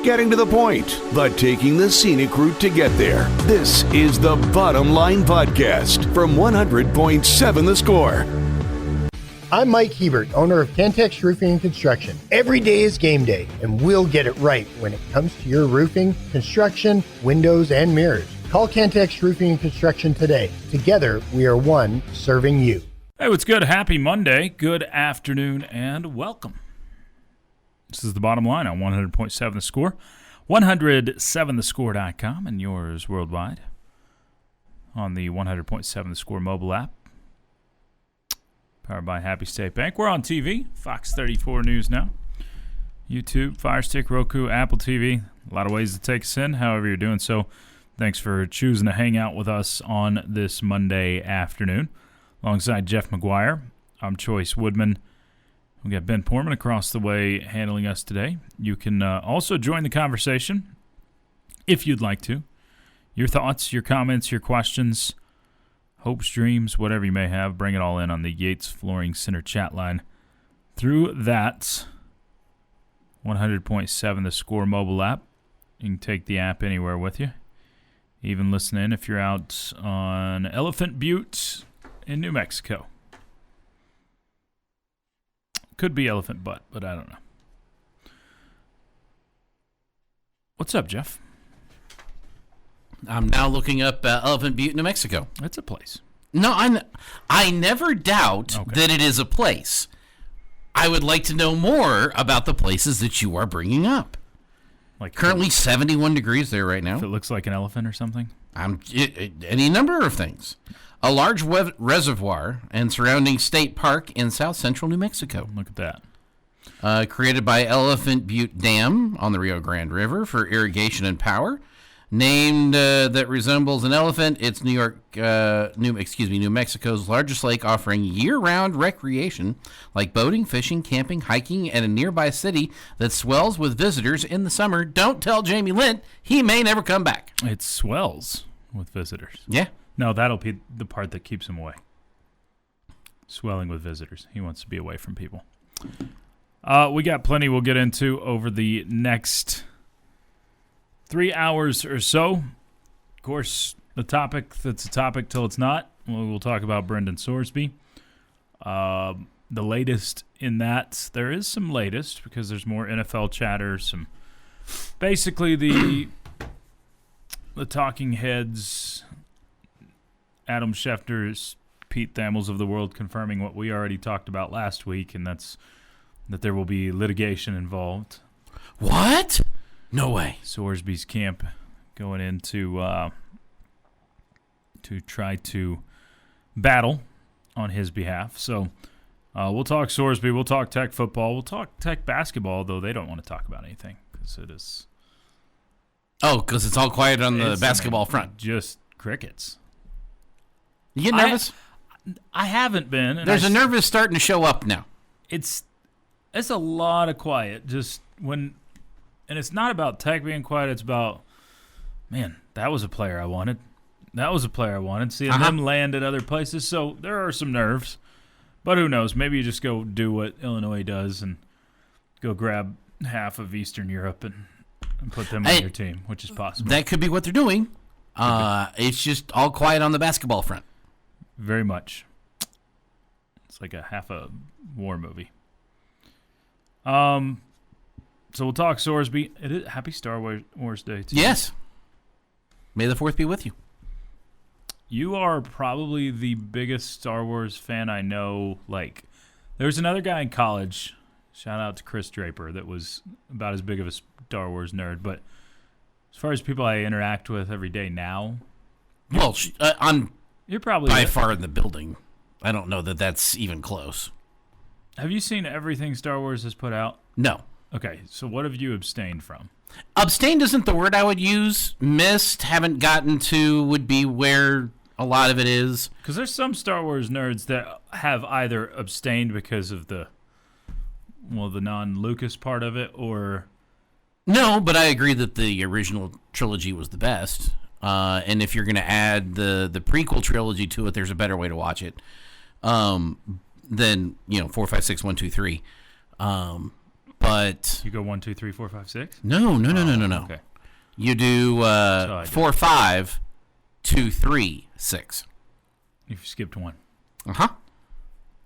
getting to the point, but taking the scenic route to get there. This is the Bottom Line Podcast from 100.7 The Score. I'm Mike Hebert, owner of Cantex Roofing and Construction. Every day is game day, and we'll get it right when it comes to your roofing, construction, windows, and mirrors. Call Cantex Roofing and Construction today. Together, we are one serving you. Hey, what's good? Happy Monday. Good afternoon, and welcome. This is the Bottom Line on 100.7 The Score, 107thescore.com, and yours worldwide on the 100.7 The Score mobile app. Powered by Happy State Bank. We're on TV, Fox 34 News now, YouTube, Fire Stick, Roku, Apple TV. A lot of ways to take us in, however you're doing so. Thanks for choosing to hang out with us on this Monday afternoon. Alongside Jeff McGuire, I'm Chois Woodman. We got Ben Portman across the way handling us today. You can also join the conversation if you'd like to. Your thoughts, your comments, your questions, hopes, dreams, whatever you may have, bring it all in on the Yates Flooring Center chat line. Through that 100.7 The Score mobile app, you can take the app anywhere with you. Even listen in if you're out on Elephant Butte in New Mexico. Could be Elephant Butte, but I don't know. What's up, Jeff? I'm now looking up Elephant Butte, New Mexico. It's a place. No, I never doubt that it is a place. I would like to know more about the places that you are bringing up. Like currently 71 degrees there right now. If it looks like an elephant or something? Any number of things. A large reservoir and surrounding state park in south central New Mexico. Look at that. Created by Elephant Butte Dam on the Rio Grande River for irrigation and power. Named that resembles an elephant, it's New Mexico's largest lake, offering year-round recreation like boating, fishing, camping, hiking, and a nearby city that swells with visitors in the summer. Don't tell Jamie Lent; he may never come back. It swells with visitors. Yeah. No, that'll be the part that keeps him away. Swelling with visitors. He wants to be away from people. We got plenty we'll get into over the next 3 hours or so. Of course, the topic that's a topic till it's not. We'll talk about Brendan Sorsby. The latest in that, there is some latest because there's more NFL chatter. Some basically the talking heads, Adam Schefter's, Pete Thamels of the world confirming what we already talked about last week, and that's that there will be litigation involved. What? No way. Sorsby's camp going in to try to battle on his behalf. So we'll talk Sorsby. We'll talk Tech football. We'll talk Tech basketball, though they don't want to talk about anything because it is. Oh, because it's all quiet on the basketball front. Just crickets. You get nervous? I haven't been. There's a nervous starting to show up now. It's a lot of quiet. Just when. And it's not about Tech being quiet. It's about, man, that was a player I wanted. That was a player I wanted. Seeing them land at other places. So there are some nerves. But who knows? Maybe you just go do what Illinois does and go grab half of Eastern Europe and put them on your team, which is possible. That could be what they're doing. It's just all quiet on the basketball front. Very much. It's like a half a war movie. So we'll talk Sorsby. It is happy Star Wars Day, too. Yes. May the 4th be with you. You are probably the biggest Star Wars fan I know. Like, there's another guy in college, shout out to Chris Draper, that was about as big of a Star Wars nerd. But as far as people I interact with every day now, well, you're probably by far in the building. I don't know that that's even close. Have you seen everything Star Wars has put out? No. Okay, so what have you abstained from? Abstained isn't the word I would use. Missed, haven't gotten to would be where a lot of it is. Because there's some Star Wars nerds that have either abstained because of the non-Lucas part of it, or... No, but I agree that the original trilogy was the best. And if you're going to add the prequel trilogy to it, there's a better way to watch it. Than 4, 5, 6, 1, 2, 3. But You go 1, 2, 3, 4, 5, 6? no. Okay. You do I did. 4, 5, 2, 3, 6. You've skipped 1. Uh-huh.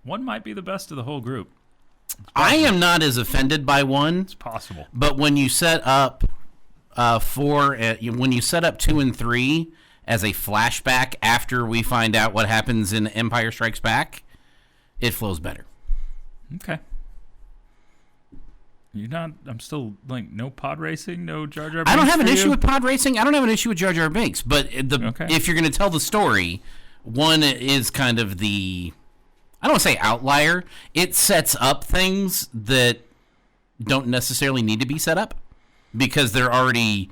1 might be the best of the whole group. I am not as offended by 1. It's possible. But when you set up 4, when you set up 2 and 3 as a flashback after we find out what happens in Empire Strikes Back, it flows better. Okay. You're not. I'm still like no pod racing, no Jar Jar Binks. I don't have an for issue you? with pod racing. I don't have an issue with Jar Jar Binks. But Okay. if you're going to tell the story, 1 is kind of the, I don't want to say outlier. It sets up things that don't necessarily need to be set up because they're already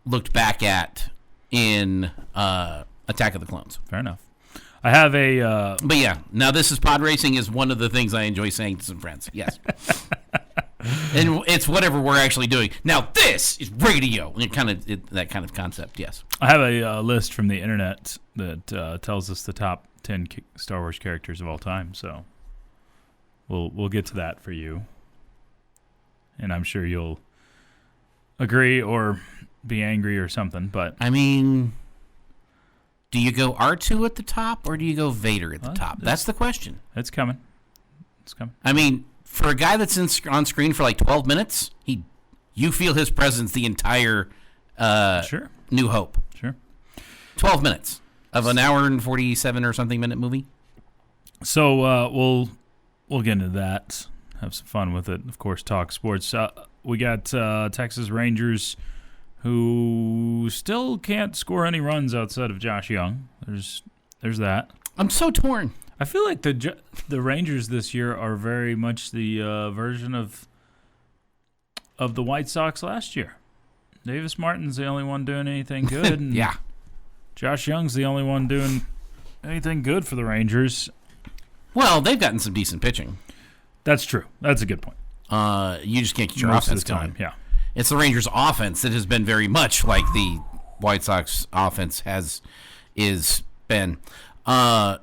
looked back at in Attack of the Clones. Fair enough. I have a. But yeah, now this is pod racing is one of the things I enjoy saying to some friends. Yes. And it's whatever we're actually doing. Now this is radio. That kind of concept, yes. I have a list from the internet that tells us the top 10 Star Wars characters of all time. So we'll get to that for you, and I'm sure you'll agree or be angry or something. But I mean, do you go R2 at the top or do you go Vader at the top? That's the question. it's coming. It's coming. I mean, for a guy that's on screen for like 12 minutes, you feel his presence the entire Sure. New Hope. Sure. 12 minutes of an hour and 47 or something minute movie. So we'll get into that. Have some fun with it. Of course, talk sports. We got Texas Rangers, who still can't score any runs outside of Josh Young. There's that. I'm so torn. I feel like the Rangers this year are very much the version of the White Sox last year. Davis Martin's the only one doing anything good. And Yeah. Josh Young's the only one doing anything good for the Rangers. Well, they've gotten some decent pitching. That's true. That's a good point. You just can't get your Most of offense the time, going. yeah. It's the Rangers' offense that has been very much like the White Sox offense is been. I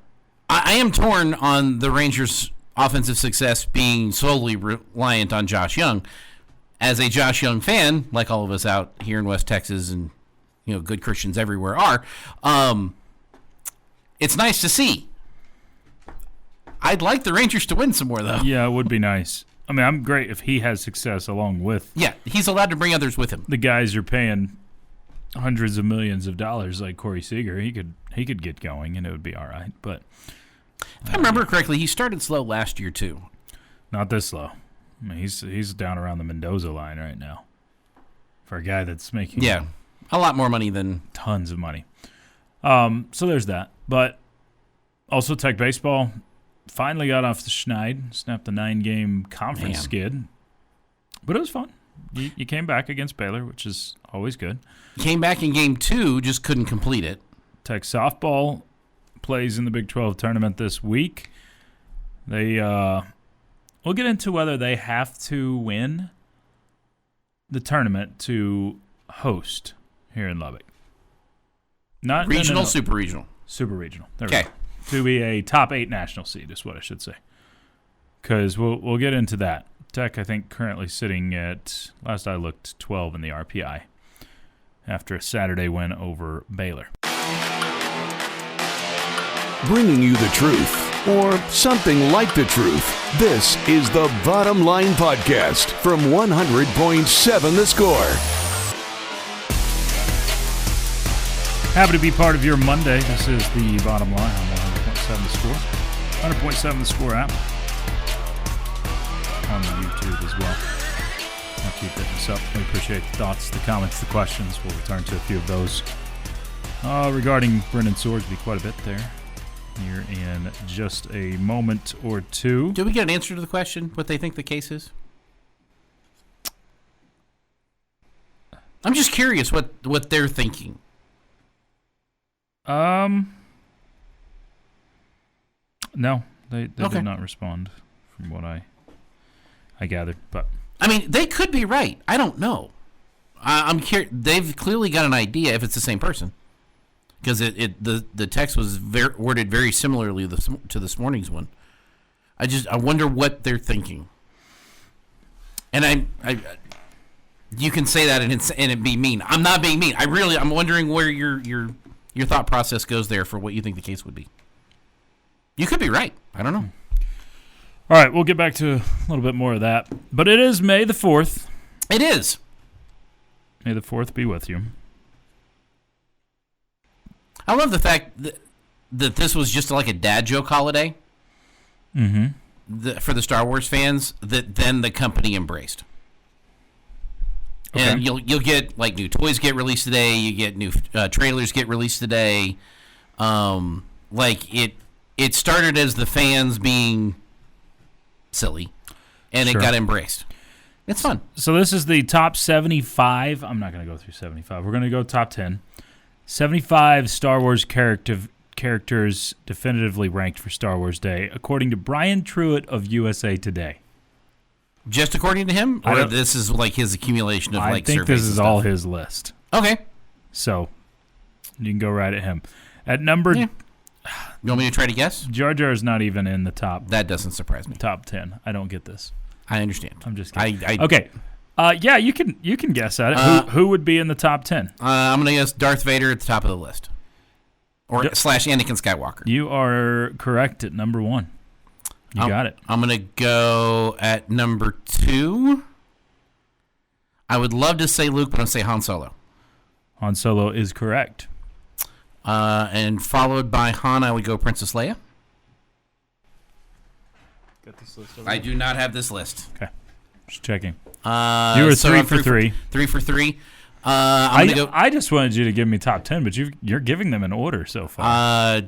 am torn on the Rangers' offensive success being solely reliant on Josh Young. As a Josh Young fan, like all of us out here in West Texas and good Christians everywhere are, it's nice to see. I'd like the Rangers to win some more, though. Yeah, it would be nice. I mean, I'm great if he has success along with Yeah, he's allowed to bring others with him. the guys you're paying hundreds of millions of dollars like Corey Seager. He could get going and it would be all right. But If I remember correctly, he started slow last year, too. not this slow. I mean, he's down around the Mendoza line right now for a guy that's making Yeah, a lot more money than... tons of money. So there's that. But also Tech Baseball finally got off the schneid, snapped the 9-game conference skid. But it was fun. You came back against Baylor, which is always good. Came back in game 2, just couldn't complete it. Tech softball plays in the Big 12 tournament this week. We'll get into whether they have to win the tournament to host here in Lubbock. Not Regional, no. super regional. Super regional. There we Okay. go. To be a top 8 national seed is what I should say. Because we'll get into that. Tech, I think, currently sitting at, last I looked, 12 in the RPI after a Saturday win over Baylor. Bringing you the truth, or something like the truth. This is the Bottom Line Podcast from 100.7 The Score. Happy to be part of your Monday. This is the Bottom Line on 100.7 The Score. 100.7 The Score app. On the YouTube as well. I'll keep hitting us up. We appreciate the thoughts, the comments, the questions. We'll return to a few of those. Regarding Brendan Sorsby, quite a bit there. Here in just a moment or two. Did we get an answer to the question, what they think the case is? I'm just curious what they're thinking. No, they Okay. did not respond from what I gathered. But I mean, they could be right. I don't know. I'm curious. They've clearly got an idea if it's the same person. Because the text was worded very similarly to this morning's one. I wonder what they're thinking. And you can say that and it be mean. I'm not being mean. I'm wondering where your thought process goes there for what you think the case would be. You could be right. I don't know. All right, we'll get back to a little bit more of that. But it is May the 4th. It is. May the 4th be with you. I love the fact that this was just like a dad joke holiday for the Star Wars fans that then the company embraced. Okay. And you'll get like new toys get released today. You get new trailers get released today. Like it started as the fans being silly, and Sure. it got embraced. It's fun. So this is the top 75. I'm not going to go through 75. We're going to go top 10. 75 Star Wars characters definitively ranked for Star Wars Day, according to Brian Truitt of USA Today. Just according to him, or this is like his accumulation of I think this is all his list. Okay, so you can go right at him. At number, you want me to try to guess? Jar Jar is not even in the top. That doesn't surprise me. Top 10. I don't get this. I understand. I'm just kidding. I okay. Yeah, you can guess at it. Who would be in the top 10? I'm gonna guess Darth Vader at the top of the list, or / Anakin Skywalker. You are correct at number 1. You got it. I'm going to go at number 2. I would love to say Luke, but I'm going to say Han Solo. Han Solo is correct. And followed by Han, I would go Princess Leia. Got this list over I do not have this list. Okay. Just checking. You were 3 for 3. 3 for 3. I'm going to go. I just wanted you to give me top 10, but you're giving them in order so far.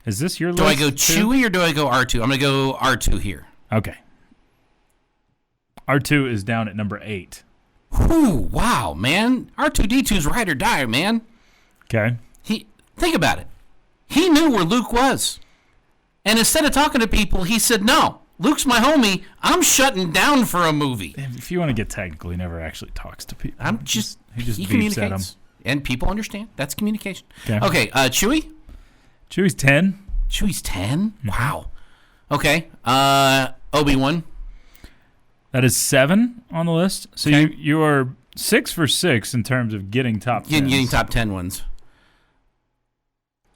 Is this your list? Do I go too? Chewie or do I go R2? I'm going to go R2 here. Okay. R2 is down at number 8. Whew, wow, man. R2-D2's ride or die, man. Okay. Think about it. He knew where Luke was. And instead of talking to people, he said, no, Luke's my homie. I'm shutting down for a movie. If you want to get technical, he never actually talks to people. He just beeps at them. And people understand. That's communication. Okay. Chewie? Chewie's 10. Chewie's 10? Wow. Okay. Obi-Wan? That is 7 on the list. So Okay. you are 6 for 6 in terms of getting top 10. Getting top 10 ones.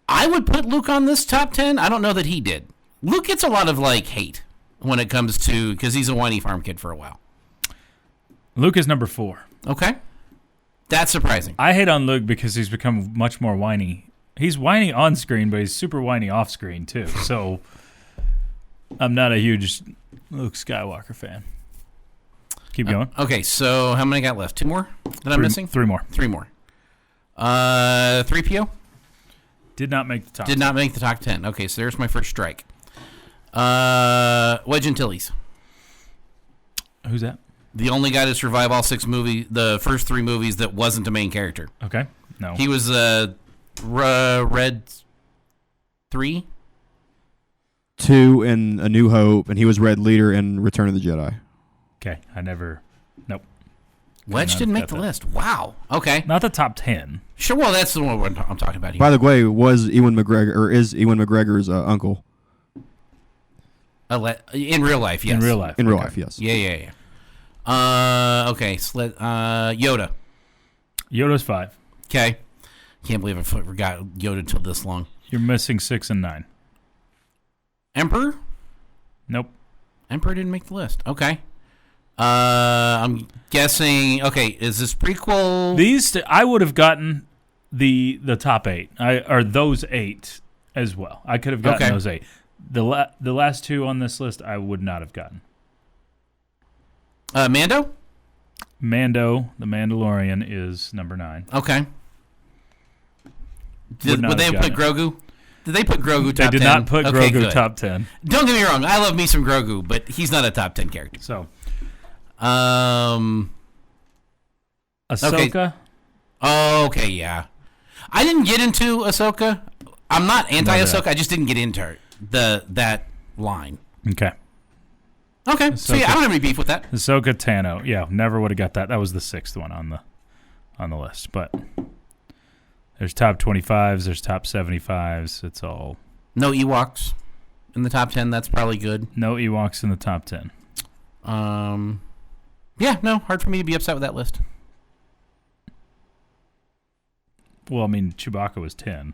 I would put Luke on this top 10. I don't know that he did. Luke gets a lot of hate when it comes to, because he's a whiny farm kid for a while. Luke is number 4. Okay. That's surprising. I hate on Luke because he's become much more whiny. He's whiny on screen, but he's super whiny off screen too. So I'm not a huge Luke Skywalker fan. Keep going. Okay, so how many got left? 2 more that I'm missing? 3 more. 3 more. 3PO? Did not make the top. Did not make the top 10. Okay, so there's my first strike. Wedge Antilles. Who's that? The only guy to survive all 6 movies, the first 3 movies that wasn't a main character. Okay. No. He was Red 3? 2 in A New Hope, and he was Red Leader in Return of the Jedi. Okay. Nope. Wedge didn't make the list. Wow. Okay. Not the top 10. Sure. Well, that's the one I'm talking about here. By the way, was Ewan McGregor, or is Ewan McGregor's uncle? In real life, yes. In real life. In real life, yes. Yeah. Okay. Yoda. Yoda's 5. Okay. Can't believe I forgot Yoda until this long. You're missing 6 and 9. Emperor? Nope. Emperor didn't make the list. Okay. I'm guessing. Okay, is this prequel? I would have gotten the top 8. Or those 8 as well. I could have gotten those 8. The last 2 on this list, I would not have gotten. Mando? Mando, the Mandalorian, is number 9. Okay. Would they have put Grogu? Did they put Grogu top 10? They did not put Grogu good. top 10. Don't get me wrong. I love me some Grogu, but he's not a top 10 character. So, Okay. Ahsoka. Okay, yeah. I didn't get into Ahsoka. I'm not anti-Ahsoka. I just didn't get into that line. Okay. Okay. So yeah, I don't have any beef with that. Ahsoka Tano. Yeah, never would have got that. That was the 6th one on the list. But there's top 25s, there's top 75s. It's all No Ewoks in the top 10. That's probably good. no Ewoks in the top 10. Yeah, no, hard for me to be upset with that list. Well, I mean, Chewbacca was 10.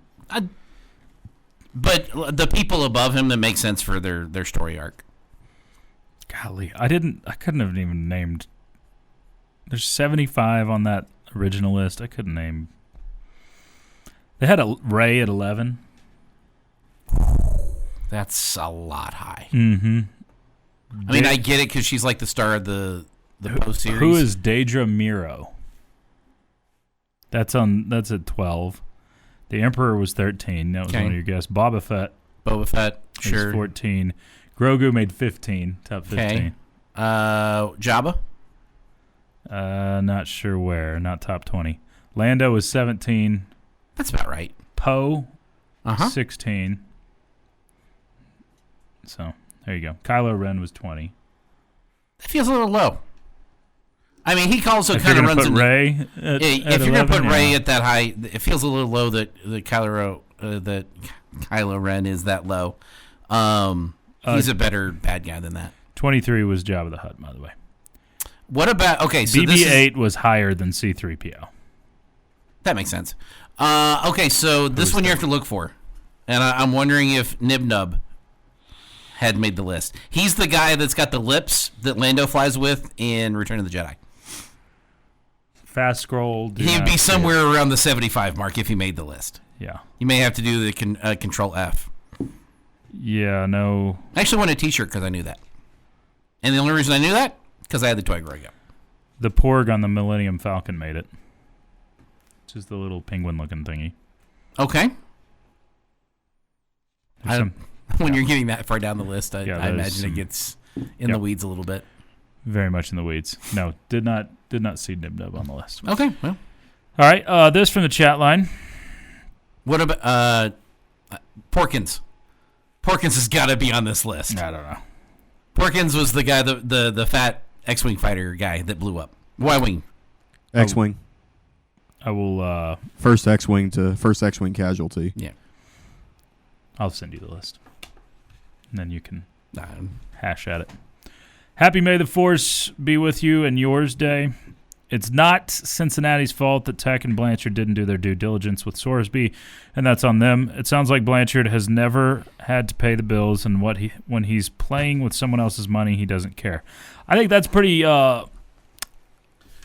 But the people above him that make sense for their story arc. Golly, I couldn't have even named. There's 75 on that original list. I couldn't name. They had a Rey at 11. That's a lot high. Mm-hmm. I mean, I get it because she's like the star of the Poe series. Who is Daedra Miro? That's at 12. The Emperor was 13. That was one of your guesses. Boba Fett, sure. 14. Grogu made 15. Top 15. Okay. Jabba? Not sure where. Not top 20. Lando was 17. That's about right. Poe, 16. So, there you go. Kylo Ren was 20. That feels a little low. I mean, he also kind of runs into Rey. If you're going to put Rey at that high, it feels a little low that Kylo Ren is that low. He's a better bad guy than that. 23 was Jabba the Hutt, by the way. What about so BB-8 was higher than C-3PO. That makes sense. Okay, so this one you have to look for, and I'm wondering if Nib Nub had made the list. He's the guy that's got the lips that Lando flies with in Return of the Jedi. Fast scroll. He'd be somewhere around the 75 mark if he made the list. Yeah. You may have to do the Control F. Yeah, no. I actually won a T-shirt because I knew that. And the only reason I knew that, because I had the toy growing up. The Porg on the Millennium Falcon made it. Which is the little penguin-looking thingy. Okay. When you're getting that far down the list, I imagine it gets in the weeds a little bit. Very much in the weeds. No, did not see Nib Nub on the list. Okay, well. All right, this from the chat line. What about Porkins? Porkins has got to be on this list. I don't know. Porkins was the guy, the fat X-Wing fighter guy that blew up. Y-Wing. X-Wing. I will... First X-Wing casualty. Yeah. I'll send you the list. And then you can hash at it. Happy May the Force be with you and yours day. It's not Cincinnati's fault that Tech and Blanchard didn't do their due diligence with Sorsby, and that's on them. It sounds like Blanchard has never had to pay the bills, and when he's playing with someone else's money, he doesn't care. I think that's pretty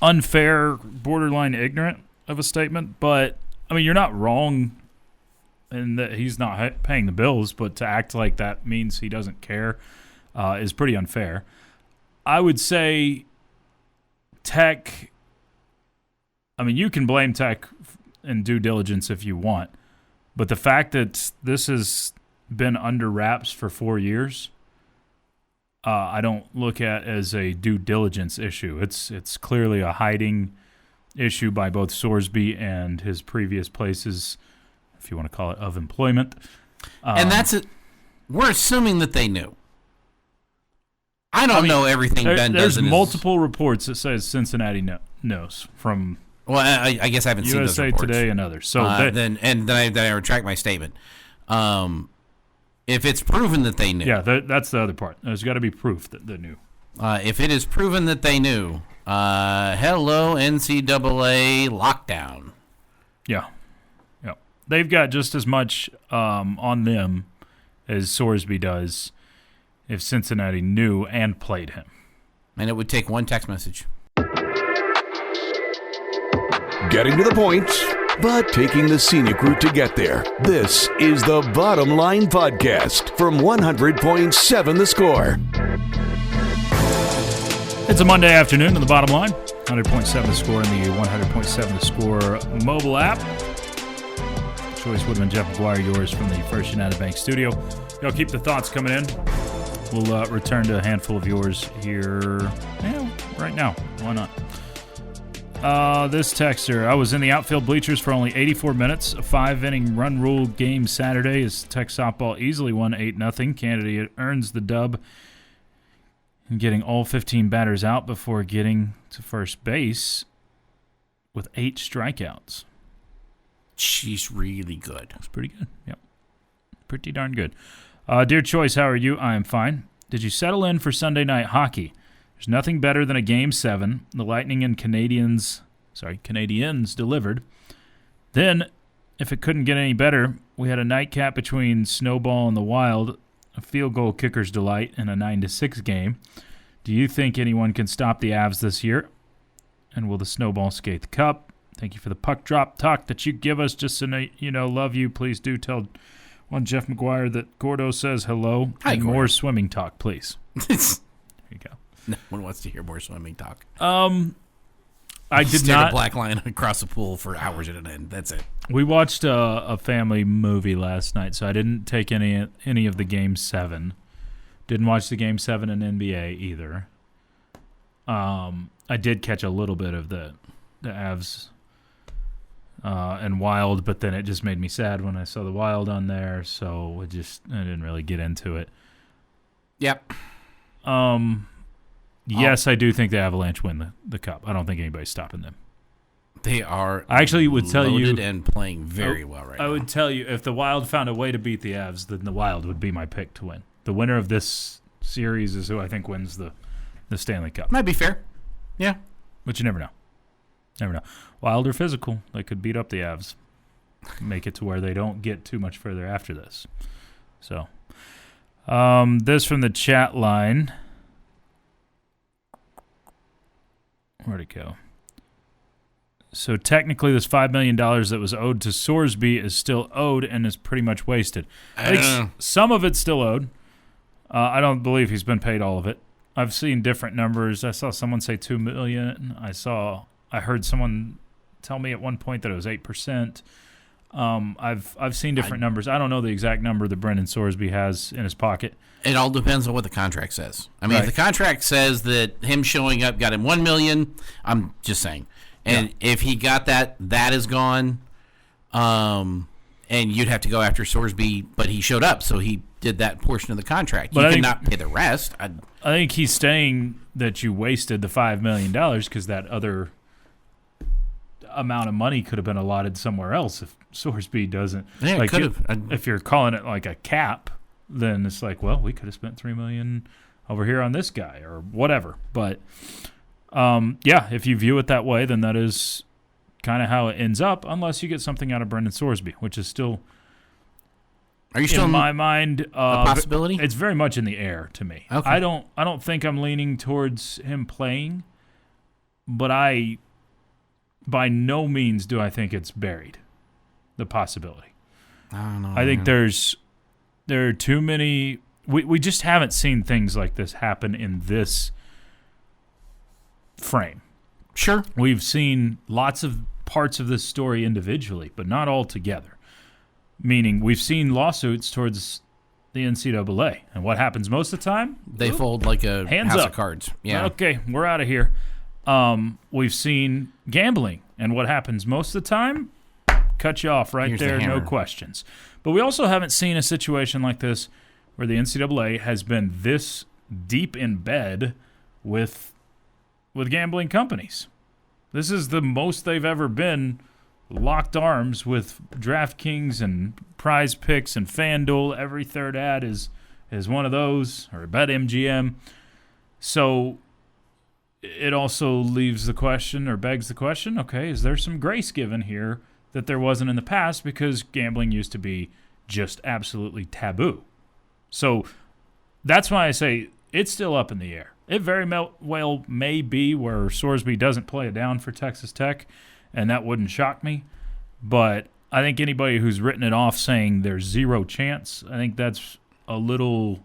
unfair, borderline ignorant of a statement, but, I mean, you're not wrong in that he's not paying the bills, but to act like that means he doesn't care is pretty unfair. I would say Tech... I mean, you can blame Tech in due diligence if you want, but the fact that this has been under wraps for 4 years, I don't look at as a due diligence issue. It's clearly a hiding issue by both Sorsby and his previous places, if you want to call it, of employment. And that's it. We're assuming that they knew. I don't know everything Ben does. There's multiple reports that says Cincinnati knows from... Well, I guess I haven't seen those reports. USA Today and others. So then I retract my statement. If it's proven that they knew, yeah, that's the other part. There's got to be proof that they knew. If it is proven that they knew, hello NCAA lockdown. Yeah. They've got just as much on them as Sorsby does if Cincinnati knew and played him. And it would take one text message. Getting to the point, but taking the scenic route to get there. This is the Bottom Line Podcast from 100.7 The Score. It's a Monday afternoon on the Bottom Line. 100.7 The Score and the 100.7 The Score mobile app. Chois Woodman, Jeff McGuire, yours from the First United Bank studio. Y'all keep the thoughts coming in. We'll return to a handful of yours here right now. Why not? This texter, I was in the outfield bleachers for only 84 minutes. A 5-inning run rule game Saturday as Tech softball easily won 8-0. Candidate earns the dub and getting all 15 batters out before getting to first base with 8 strikeouts. She's really good. That's pretty good. Yep. Pretty darn good. Dear Choice, how are you? I am fine. Did you settle in for Sunday night hockey? There's nothing better than a Game 7. The Lightning and Canadians delivered. Then, if it couldn't get any better, we had a nightcap between Snowball and the Wild, a field goal kicker's delight, and a 9-6 game. Do you think anyone can stop the Avs this year? And will the Snowball skate the cup? Thank you for the puck drop talk that you give us. Just so love you. Please do tell one Jeff McGuire that Gordo says hello. Hi, and Gordo. more swimming talk, please. There you go. No one wants to hear more swimming talk. I did Stared not. a black line across the pool for hours at an end. That's it. We watched a family movie last night, so I didn't take any of the Game 7. Didn't watch the Game 7 in NBA either. I did catch a little bit of the Avs and Wild, but then it just made me sad when I saw the Wild on there, so I didn't really get into it. Yep. Yes, I do think the Avalanche win the cup. I don't think anybody's stopping them. They are I actually would tell you loaded and playing very well right now. I would tell you if the Wild found a way to beat the Avs, then the Wild would be my pick to win. The winner of this series is who I think wins the Stanley Cup. Might be fair. Yeah. But you never know. Never know. Wild are physical. They could beat up the Avs. Make it to where they don't get too much further after this. So, this from the chat line. Where'd it go? So technically this $5 million that was owed to Sorsby is still owed and is pretty much wasted. I think some of it's still owed. I don't believe he's been paid all of it. I've seen different numbers. I saw someone say $2 million. I heard someone tell me at one point that it was 8%. I've seen different numbers. I don't know the exact number that Brendan Sorsby has in his pocket. It all depends on what the contract says. I mean, Right. if the contract says that him showing up got him $1 million, I'm just saying. And if he got that is gone. And you'd have to go after Sorsby, but he showed up, so he did that portion of the contract. But you I think- cannot pay the rest. I think he's saying that you wasted the $5 million because that other amount of money could have been allotted somewhere else if Sorsby doesn't. Yeah, it could have. If you're calling it like a cap, then it's like, well, we could have spent $3 million over here on this guy or whatever. But if you view it that way, then that is kind of how it ends up, unless you get something out of Brendan Sorsby, which is still, Are you still in my mind, a possibility? It's very much in the air to me. Okay. I don't think I'm leaning towards him playing, but by no means do I think it's buried, the possibility. I don't know. I think there are too many. We just haven't seen things like this happen in this frame. Sure. We've seen lots of parts of this story individually, but not all together. Meaning we've seen lawsuits towards the NCAA. And what happens most of the time? They fold like a Hands house up. of cards. Yeah. Okay, we're out of here. We've seen gambling. And what happens most of the time? Cut you off right Here's the there, no hammer. questions. But we also haven't seen a situation like this where the NCAA has been this deep in bed with gambling companies. This is the most they've ever been locked arms with DraftKings and Prize Picks and FanDuel. Every third ad is one of those, or BetMGM. So it also leaves the question, or begs the question, okay, is there some grace given here that there wasn't in the past because gambling used to be just absolutely taboo? So that's why I say it's still up in the air. It very well may be where Sorsby doesn't play it down for Texas Tech, and that wouldn't shock me. But I think anybody who's written it off saying there's zero chance, I think that's a little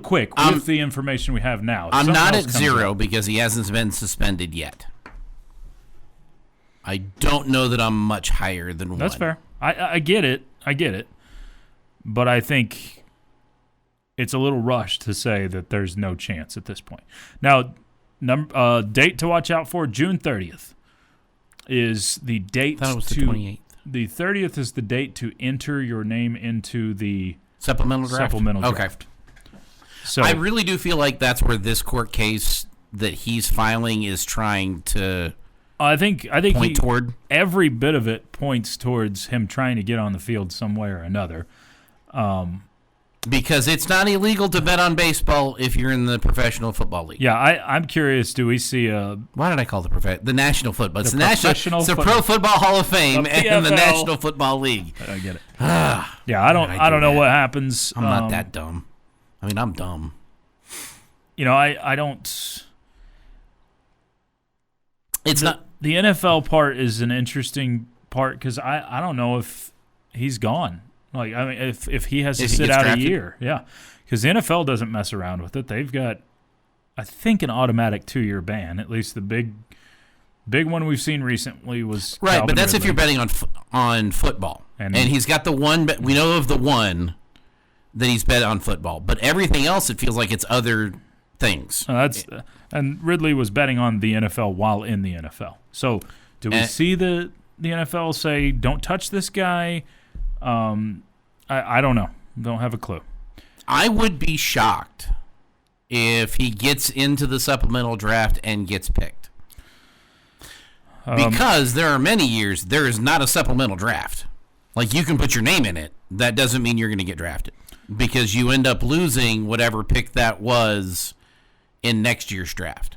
quick with the information we have now. If I'm something not else at comes zero up- because he hasn't been suspended yet. I don't know that I'm much higher than That's one. fair. I get it. But I think it's a little rushed to say that there's no chance at this point. Now, date to watch out for, June 30th is the date I thought it was the to 28th. The 30th is the date to enter your name into the Supplemental draft? supplemental Okay. draft. So I really do feel like that's where this court case that he's filing is trying to I think point toward. every bit of it points towards him trying to get on the field some way or another. Because it's not illegal to bet on baseball if you're in the Professional Football League. Yeah, I'm curious. Do we see Why did I call it the National Football? It's Professional It's the Pro Football Hall of Fame The and the PFL. National Football League. I get it. Yeah, I don't know what happens. I'm not that dumb. I mean, I'm dumb. I don't. It's not. The NFL part is an interesting part because I don't know if he's gone. Like, I mean, if he has to sit out a year, yeah, because the NFL doesn't mess around with it. They've got, I think, an automatic 2-year ban. At least the big one we've seen recently was right. Calvin But that's Ridley. if you're betting on football, and he's got the one. We know of the one that he's bet on football, but everything else, it feels like it's other things. And Ridley was betting on the NFL while in the NFL. So do we see the NFL say, "Don't touch this guy"? I don't know. Don't have a clue. I would be shocked if he gets into the supplemental draft and gets picked. Because there are many years there is not a supplemental draft. Like, you can put your name in it. That doesn't mean you're going to get drafted. Because you end up losing whatever pick that was in next year's draft.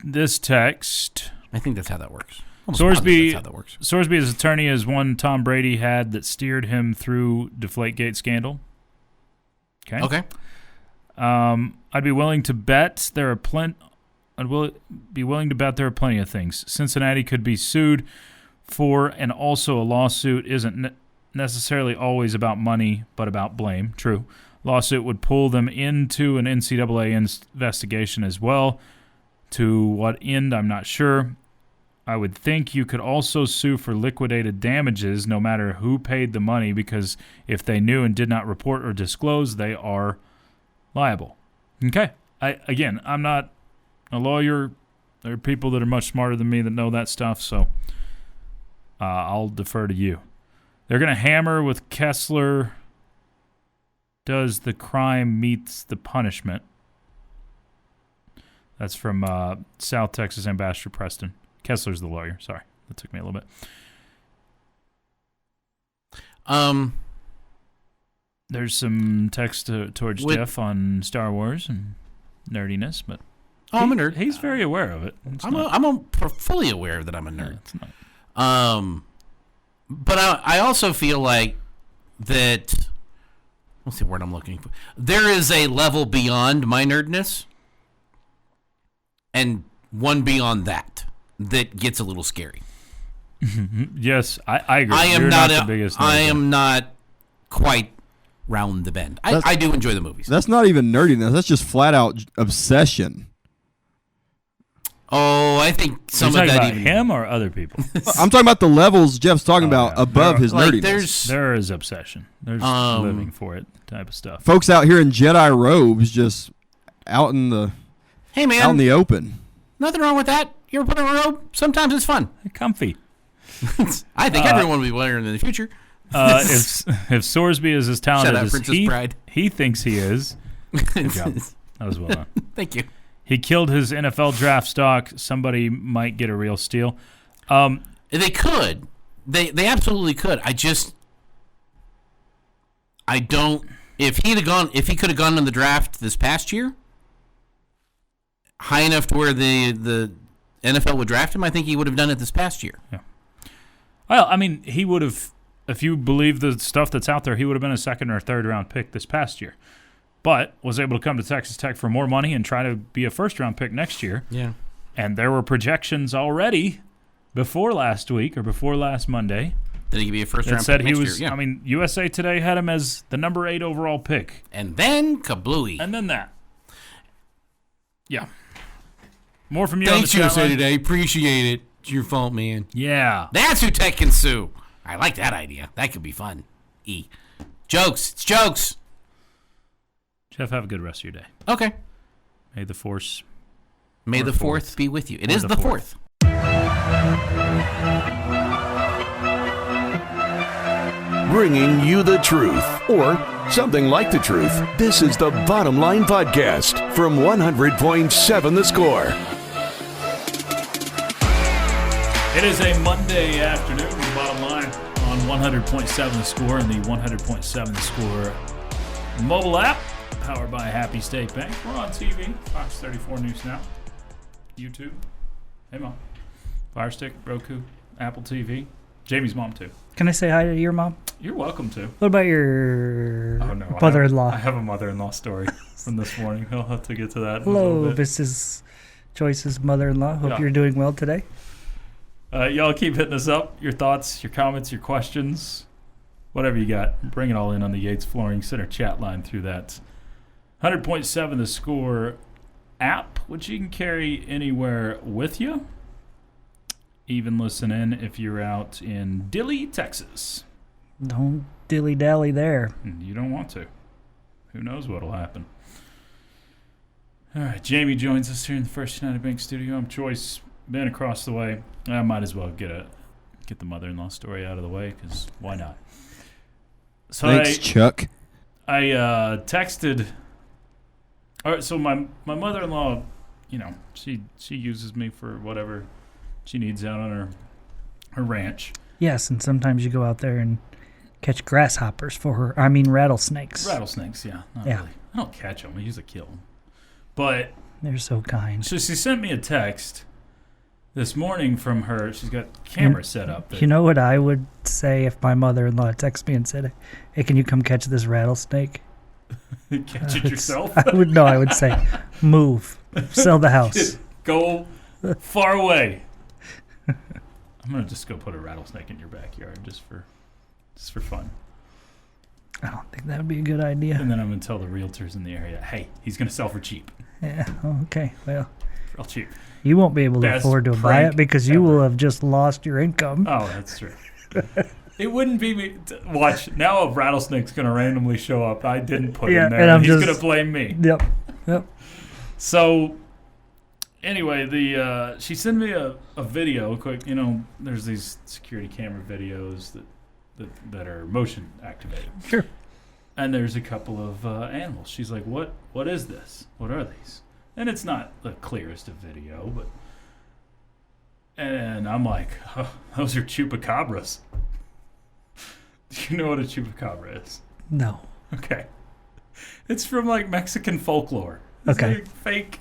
This text... I think that's how that works. Sorsby's attorney is one Tom Brady had that steered him through Deflategate scandal. Okay. I'd be willing to bet there are plenty of things. Cincinnati could be sued for, and also a lawsuit isn't necessarily always about money, but about blame. True. Lawsuit would pull them into an NCAA investigation as well. To what end, I'm not sure. I would think you could also sue for liquidated damages no matter who paid the money, because if they knew and did not report or disclose, they are liable. Okay. I'm not a lawyer. There are people that are much smarter than me that know that stuff, so I'll defer to you. They're going to hammer with Kessler. Does the crime meets the punishment? That's from South Texas Ambassador Preston. Kessler's the lawyer. Sorry, that took me a little bit. There's some text towards Jeff on Star Wars and nerdiness, but I'm a nerd. He's very aware of it. I'm fully aware that I'm a nerd. It's not. But I also feel like that. What's the word I'm looking for? There is a level beyond my nerdness, and one beyond that gets a little scary. Yes, I agree. I am You're not the biggest. I am not quite round the bend. I do enjoy the movies. That's not even nerdiness. That's just flat out obsession. Oh, I think some Are of you that talking even. about him or other people? I'm talking about the levels Jeff's talking about yeah. above his Like, nerdiness. There is obsession. There's living for it type of stuff. Folks out here in Jedi robes just out in the Hey man, out in the open. nothing wrong with that. You ever put on a robe? Sometimes it's fun. Comfy. I think everyone will be wearing it in the future. If Sorsby is as talented Shut up, as Princess Bride. he thinks he is, good job. That was well done. Thank you. He killed his NFL draft stock. Somebody might get a real steal. They could. They absolutely could. I don't. If he could have gone in the draft this past year, high enough to where the NFL would draft him, I think he would have done it this past year. Yeah. Well, I mean, he would have, if you believe the stuff that's out there, he would have been a second or third round pick this past year. But was able to come to Texas Tech for more money and try to be a first-round pick next year. Yeah. And there were projections already before last week or before last Monday That he could be a that first-round said pick he next was. year. Yeah. I mean, USA Today had him as the number 8 overall pick, And then kablooey. and then that. Yeah. More from you. on Thanks, the chat USA line. Today. Appreciate it. It's your fault, man. Yeah. That's who Tech can sue. I like that idea. That could be fun. Jokes. It's jokes. Jeff, have a good rest of your day. Okay. May the force. May Or the fourth. 4th be with you. It Or is the the 4th. Bringing you the truth, or something like the truth. This is the Bottom Line Podcast from 100.7 The Score. It is a Monday afternoon. The Bottom Line on 100.7 The Score and the 100.7 The Score mobile app, powered by Happy State Bank. We're on TV, Fox 34 News Now, YouTube. Hey, Mom. Fire Stick, Roku, Apple TV. Jamie's mom, too. Can I say hi to your mom? You're welcome to. What about your mother-in-law? I have a mother-in-law story from this morning. I'll have to get to that in a Hello, little bit. this is Choice's mother-in-law. Hope you're doing well today. Y'all keep hitting us up. Your thoughts, your comments, your questions, whatever you got. Bring it all in on the Yates Flooring Center chat line through that 100.7 The Score app, which you can carry anywhere with you. Even listen in if you're out in Dilley, Texas. Don't dilly-dally there. You don't want to. Who knows what'll happen. All right, Jamie joins us here in the First United Bank studio. I'm Choice, been across the way. I might as well get the mother-in-law story out of the way, because why not? So Thanks, Chuck. I texted. All right, so my mother-in-law, she uses me for whatever she needs out on her ranch. Yes, and sometimes you go out there and catch grasshoppers for her. I mean rattlesnakes. Rattlesnakes, yeah. Not Yeah. really. I don't catch them. I usually kill them. But They're so kind. so she sent me a text this morning from her. She's got camera set up. You know what I would say if my mother-in-law texted me and said, "Hey, can you come catch this rattlesnake?" Catch it yourself. I would say, "Move, sell the house." Go far away. I'm gonna just go put a rattlesnake in your backyard just for fun. I don't think that would be a good idea. And then I'm gonna tell the realtors in the area, hey, he's gonna sell for cheap. Yeah. Okay. Well, Real cheap. you won't be able to Best afford to buy prank it because you ever. will have just lost your income. Oh, that's true. It wouldn't be me. Watch, now a rattlesnake's going to randomly show up. I didn't put him there. and I'm He's just- going to blame me. Yep. So, anyway, she sent me a video. Quick, there's these security camera videos that are motion activated. Sure. And there's a couple of animals. She's like, what is this? What are these? And it's not the clearest of video, but... And I'm like, oh, those are chupacabras. Do you know what a chupacabra is? No. Okay. It's from, Mexican folklore. It's Okay. fake,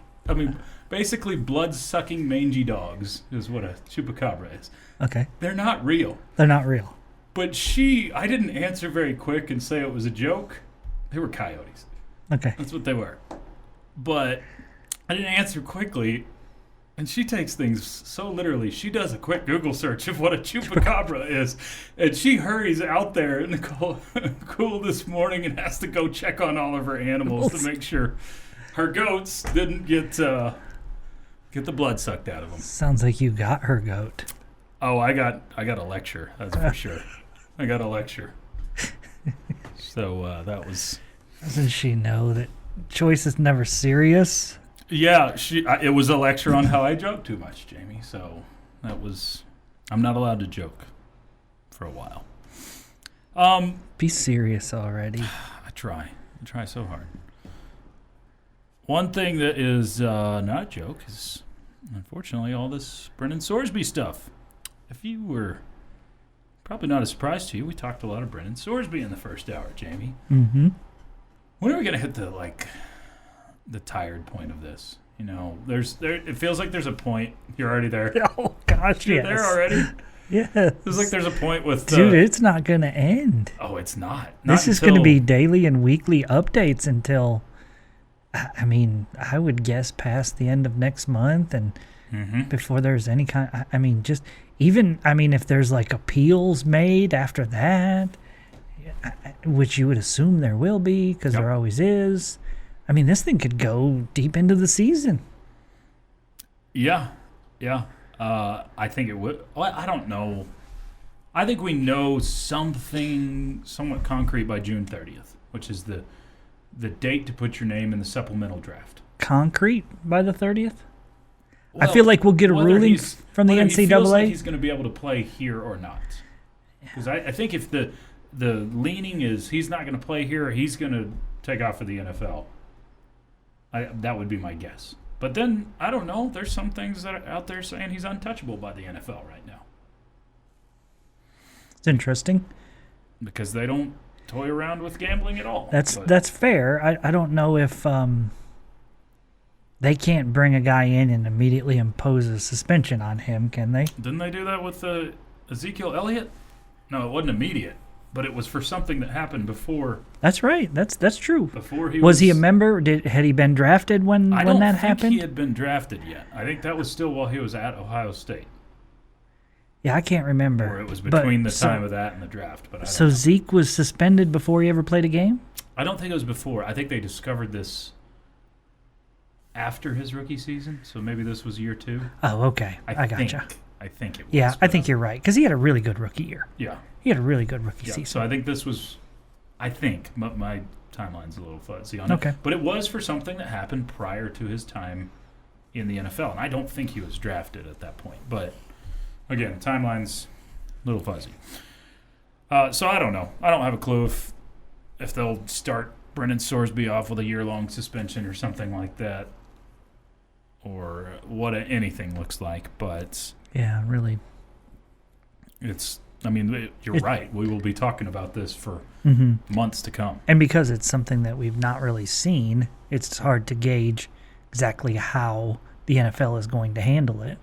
basically blood-sucking mangy dogs is what a chupacabra is. Okay. They're not real. They're not real. But I didn't answer very quick and say it was a joke. They were coyotes. Okay. That's what they were. But I didn't answer quickly, and she takes things so literally. She does a quick Google search of what a chupacabra is, and she hurries out there in the cool this morning and has to go check on all of her animals to make sure her goats didn't get the blood sucked out of them. Sounds like you got her goat. Oh, I got a lecture, that's for sure. I got a lecture. So that was... Doesn't she know that Choice is never serious? Yeah, it was a lecture on how I joke too much, Jamie. So I'm not allowed to joke for a while. Be serious already. I try so hard. One thing that is not a joke is, unfortunately, all this Brendan Sorsby stuff. If you were probably not a surprise to you, we talked a lot of Brendan Sorsby in the first hour, Jamie. Mm-hmm. When are we gonna hit the tired point of this? It feels like there's a point. You're already there. Oh, gosh, You're yes. there already. Yeah. There's there's a point with Dude, it's not going to end. Oh, it's not. This is going to be daily and weekly updates until, I would guess past the end of next month and before there's any kind, if there's appeals made after that, which you would assume there will be because there always is. This thing could go deep into the season. Yeah. I think it would. Well, I don't know. I think we know something somewhat concrete by June 30th, which is the date to put your name in the supplemental draft. Concrete by the 30th? Well, I feel like we'll get a ruling from the NCAA. He feels like NCAA. he's going to be able to play here or not. Because I think if the leaning is he's not going to play here, he's going to take off for the NFL. That would be my guess. But then, I don't know. There's some things that are out there saying he's untouchable by the NFL right now. It's interesting. Because they don't toy around with gambling at all. That's fair. I don't know if they can't bring a guy in and immediately impose a suspension on him, can they? Didn't they do that with Ezekiel Elliott? No, it wasn't immediate, but it was for something that happened before. That's right. That's true. Before he was he a member? Had he been drafted when that happened? I don't think he had been drafted yet. I think that was still while he was at Ohio State. Yeah, I can't remember. Or it was between the time of that and the draft. But so Zeke was suspended before he ever played a game? I don't think it was before. I think they discovered this after his rookie season, so maybe this was year 2. Oh, okay. I gotcha. I think it was. Yeah, I think you're right, because he had a really good rookie year. Yeah. He had a really good rookie season. So I think this was, my timeline's a little fuzzy on it. Okay. But it was for something that happened prior to his time in the NFL, and I don't think he was drafted at that point. But, again, timeline's a little fuzzy. So I don't know. I don't have a clue if they'll start Brendan Sorsby off with a year-long suspension or something like that, or what anything looks like. But yeah, really, you're right. We will be talking about this for months to come. And because it's something that we've not really seen, it's hard to gauge exactly how the NFL is going to handle it.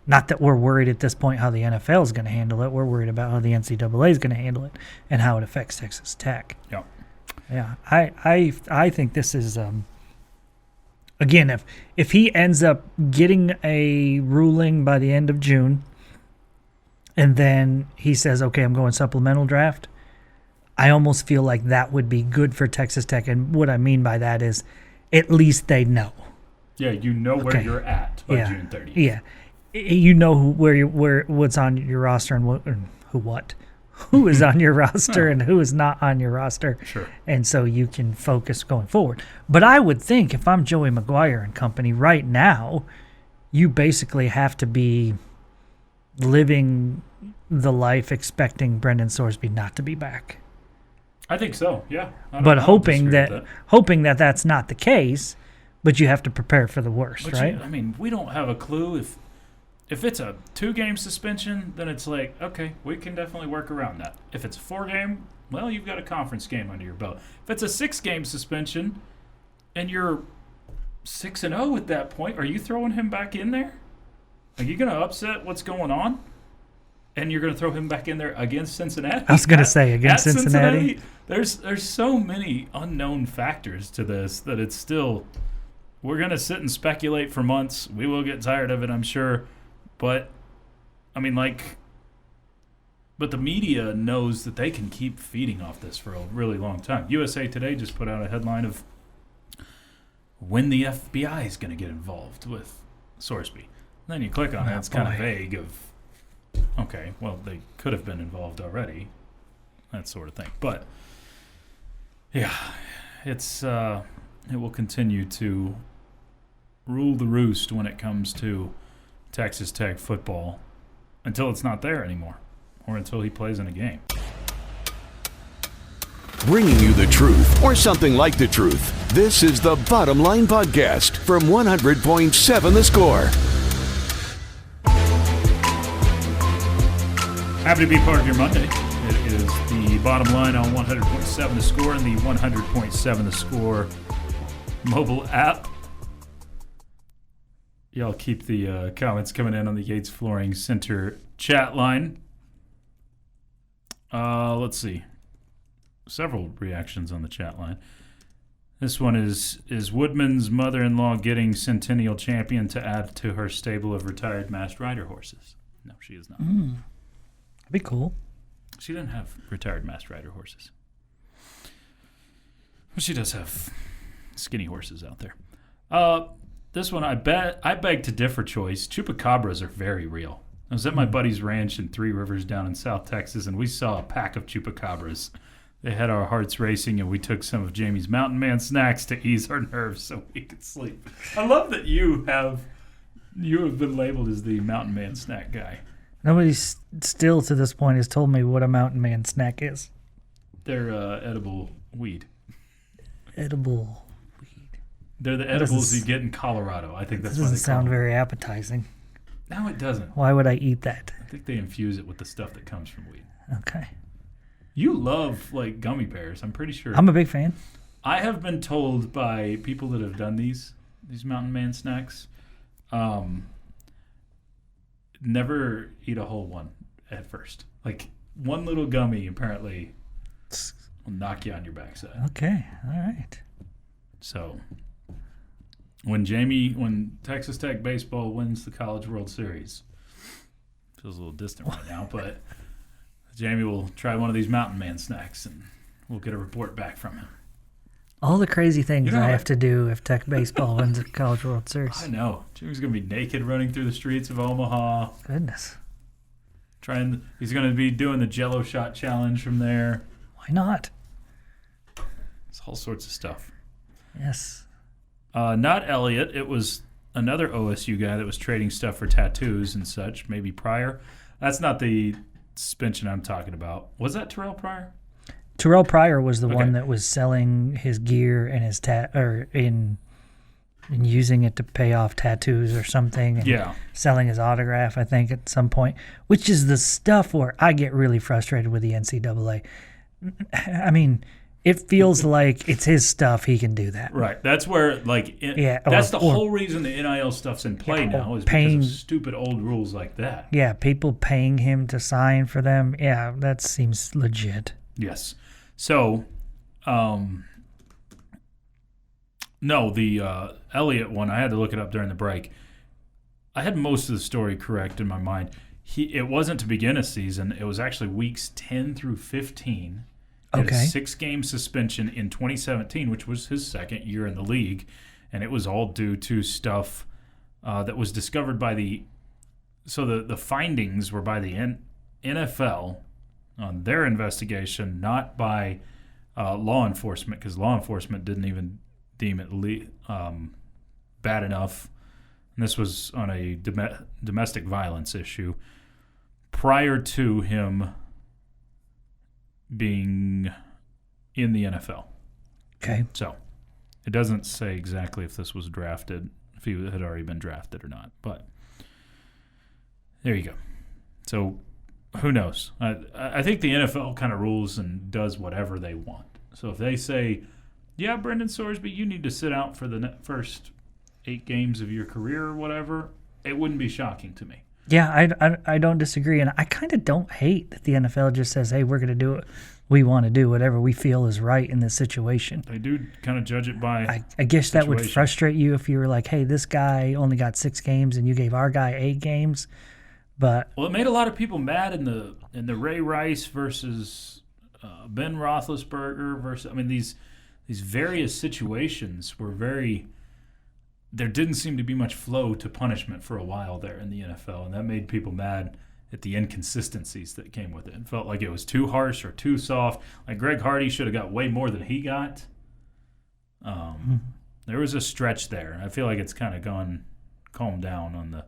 Not that we're worried at this point how the NFL is going to handle it. We're worried about how the NCAA is going to handle it and how it affects Texas Tech. Yeah. Yeah. I think this is again, if he ends up getting a ruling by the end of June and then he says, okay, I'm going supplemental draft, I almost feel like that would be good for Texas Tech. And what I mean by that is at least they know. Yeah, you know where you're at by June 30th. Yeah. You know what's on your roster and who is on your roster and who is not on your roster. Sure. And so you can focus going forward. But I would think if I'm Joey McGuire and company right now, you basically have to be living the life expecting Brendan Sorsby not to be back. I think so, yeah. But hoping that that's not the case, but you have to prepare for the worst, right? We don't have a clue if it's a 2-game suspension, then it's like, okay, we can definitely work around that. If it's a 4-game, well, you've got a conference game under your belt. If it's a 6-game suspension and you're 6-0 at that point, are you throwing him back in there? Are you going to upset what's going on? And you're going to throw him back in there against Cincinnati? I was going to say, against Cincinnati. There's so many unknown factors to this that it's still, we're going to sit and speculate for months. We will get tired of it, I'm sure. But, but the media knows that they can keep feeding off this for a really long time. USA Today just put out a headline of when the FBI is going to get involved with Sorsby. And then you click on it, it's kind of vague of, okay, well, they could have been involved already, that sort of thing. But, yeah, it will continue to rule the roost when it comes to Texas Tech football until it's not there anymore or until he plays in a game. Bringing you the truth or something like the truth. This is the Bottom Line Podcast from 100.7 The Score. Happy to be part of your Monday. It is the Bottom Line on 100.7 The Score and the 100.7 The Score mobile app. Y'all keep the comments coming in on the Yates Flooring Center chat line. Let's see. Several reactions on the chat line. This one is Woodman's mother-in-law getting Centennial Champion to add to her stable of retired Masked Rider horses? No, she is not. That'd be cool. She didn't have retired Masked Rider horses. But she does have skinny horses out there. This one, I beg to differ, Choice. Chupacabras are very real. I was at my buddy's ranch in Three Rivers down in South Texas, and we saw a pack of chupacabras. They had our hearts racing, and we took some of Jamie's Mountain Man snacks to ease our nerves so we could sleep. I love that you have been labeled as the Mountain Man snack guy. Nobody still to this point has told me what a Mountain Man snack is. They're edible weed. Edible. They're the edibles you get in Colorado. I think that's why they doesn't sound very appetizing. No, it doesn't. Why would I eat that? I think they infuse it with the stuff that comes from weed. Okay. You love like gummy bears. I'm pretty sure. I'm a big fan. I have been told by people that have done these Mountain Man snacks, never eat a whole one at first. Like one little gummy apparently will knock you on your backside. Okay. All right. So when Texas Tech baseball wins the College World Series, feels a little distant right now, but Jamie will try one of these Mountain Man snacks and we'll get a report back from him. All the crazy things You know, I have to do if Tech baseball wins the College World Series. I know. Jamie's going to be naked running through the streets of Omaha. Goodness. He's going to be doing the Jello shot challenge from there. Why not? It's all sorts of stuff. Yes. Not Elliott. It was another OSU guy that was trading stuff for tattoos and such, maybe Pryor. That's not the suspension I'm talking about. Was that Terrell Pryor? Terrell Pryor was the Okay. one that was selling his gear and his and using it to pay off tattoos or something. And Yeah. selling his autograph, I think, at some point, which is the stuff where I get really frustrated with the NCAA. I mean, it feels like it's his stuff. He can do that. Right. That's where, that's the whole reason the NIL stuff's in play now is paying- because of stupid old rules like that. Yeah, people paying him to sign for them. Yeah, that seems legit. Yes. So, no, the Elliott one, I had to look it up during the break. I had most of the story correct in my mind. It wasn't to begin a season. It was actually weeks 10 through 15. He had a Okay. 6-game suspension in 2017, which was his second year in the league. And it was all due to stuff that was discovered by the findings were by the NFL on their investigation, not by law enforcement, because law enforcement didn't even deem it bad enough. And this was on a domestic violence issue prior to him being in the NFL. Okay. So it doesn't say exactly if this was drafted, if he had already been drafted or not. But there you go. So who knows? I think the NFL kind of rules and does whatever they want. So if they say, yeah, Brendan Sorsby, you need to sit out for the first 8 games of your career or whatever, it wouldn't be shocking to me. Yeah, I don't disagree. And I kind of don't hate that the NFL just says, hey, we're going to do what we want to do, whatever we feel is right in this situation. They do kind of judge it by I guess that would situation. frustrate you if you were like, hey, this guy only got 6 games and you gave our guy 8 games. But Well, it made a lot of people mad in the Ray Rice versus Ben Roethlisberger versus. I mean, these various situations were very. There didn't seem to be much flow to punishment for a while there in the NFL, and that made people mad at the inconsistencies that came with it. It felt like it was too harsh or too soft. Like Greg Hardy should have got way more than he got. There was a stretch there. I feel like it's kind of calmed down on the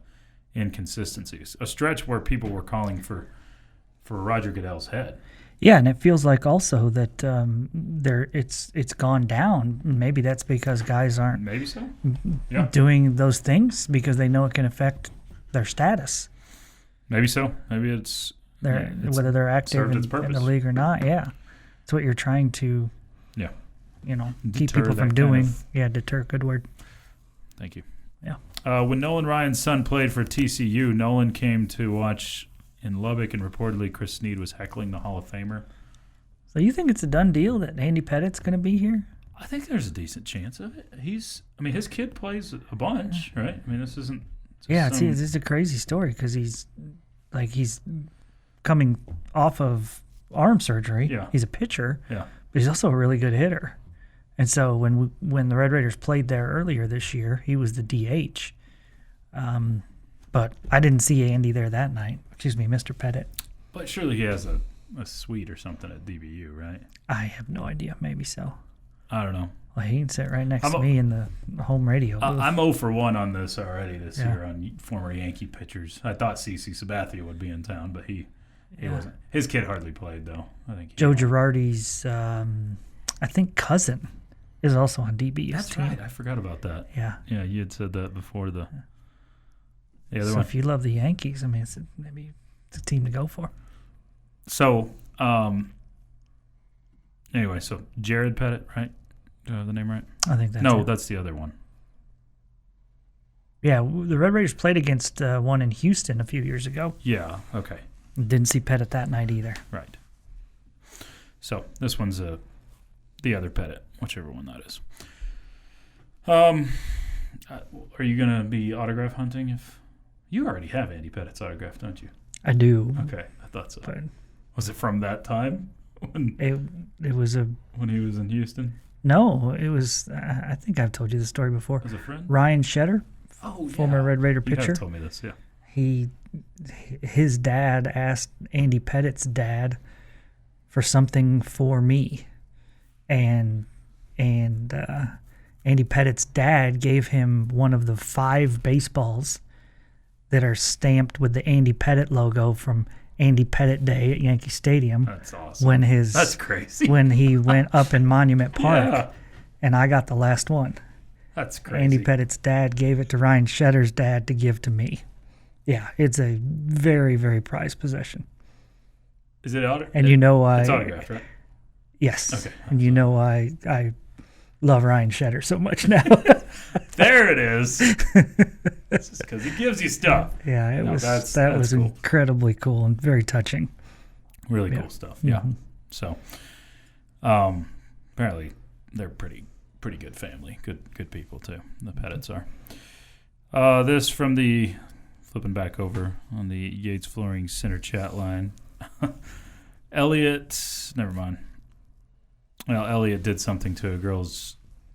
inconsistencies. A stretch where people were calling for Roger Goodell's head. yeah, and it feels like also that it's gone down. Maybe that's because guys aren't Maybe so. Yeah. doing those things because they know it can affect their status. Maybe so. Maybe it's Whether they're active served its in purpose. the league or not. Yeah, it's what you're trying to, Yeah. keep Deter people from that doing. kind of- Yeah, deter. Good word. Thank you. Yeah. When Nolan Ryan's son played for TCU, Nolan came to watch in Lubbock, and reportedly Chris Snead was heckling the Hall of Famer. So you think it's a done deal that Andy Pettite's going to be here? I think there's a decent chance of it. His kid plays a bunch, right? I mean, this isn't. Yeah, it's a crazy story because he's coming off of arm surgery. Yeah. He's a pitcher, Yeah. but he's also a really good hitter. And so when the Red Raiders played there earlier this year, he was the DH. But I didn't see Andy there that night. Excuse me, Mr. Pettit. But surely he has a suite or something at DBU, right? I have no idea. Maybe so. I don't know. Well, he can sit right next to me in the home radio booth. I'm 0 for 1 on this already this Yeah. year on former Yankee pitchers. I thought CeCe Sabathia would be in town, but he wasn't. His kid hardly played, though. I think Joe Girardi's, I think, cousin is also on DBU's That's team. right. I forgot about that. Yeah. Yeah, you had said that before the other So one. if you love the Yankees, maybe it's a team to go for. So, anyway, so Jared Pettit, right? Do I have the name right? I think that's No, it. that's the other one. Yeah, the Red Raiders played against one in Houston a few years ago. Yeah, okay. Didn't see Pettit that night either. Right. So, this one's the other Pettit, whichever one that is. Are you going to be autograph hunting? If you already have Andy Pettit's autograph, don't you? I do. Okay, I thought so. But Was it from that time when it was a he was in Houston? no. It was. I think I've told you the story before. As a friend? Ryan Shetter, Oh, former Red Raider You pitcher. have told me this, yeah. His dad asked Andy Pettit's dad for something for me, and Andy Pettit's dad gave him one of the 5 baseballs that are stamped with the Andy Pettit logo from Andy Pettit Day at Yankee Stadium. That's awesome. That's crazy. When he went up in Monument Park, Yeah. and I got the last one. That's crazy. Andy Pettit's dad gave it to Ryan Shetter's dad to give to me. Yeah, it's a very, very prized possession. Is it autographed? And you know why? It's autographed, right? Yes. Okay. And you know why I love Ryan Shetter so much now. There it is. It's just because he gives you stuff. Yeah, it No, was that's that was cool. incredibly cool and very touching. Really Yeah. cool stuff. Yeah. Mhm. So, apparently they're pretty good family. Good people too. The Pettits are. This from the flipping back over on the Yates Flooring Center chat line. Elliot, never mind. Well, Elliot did something to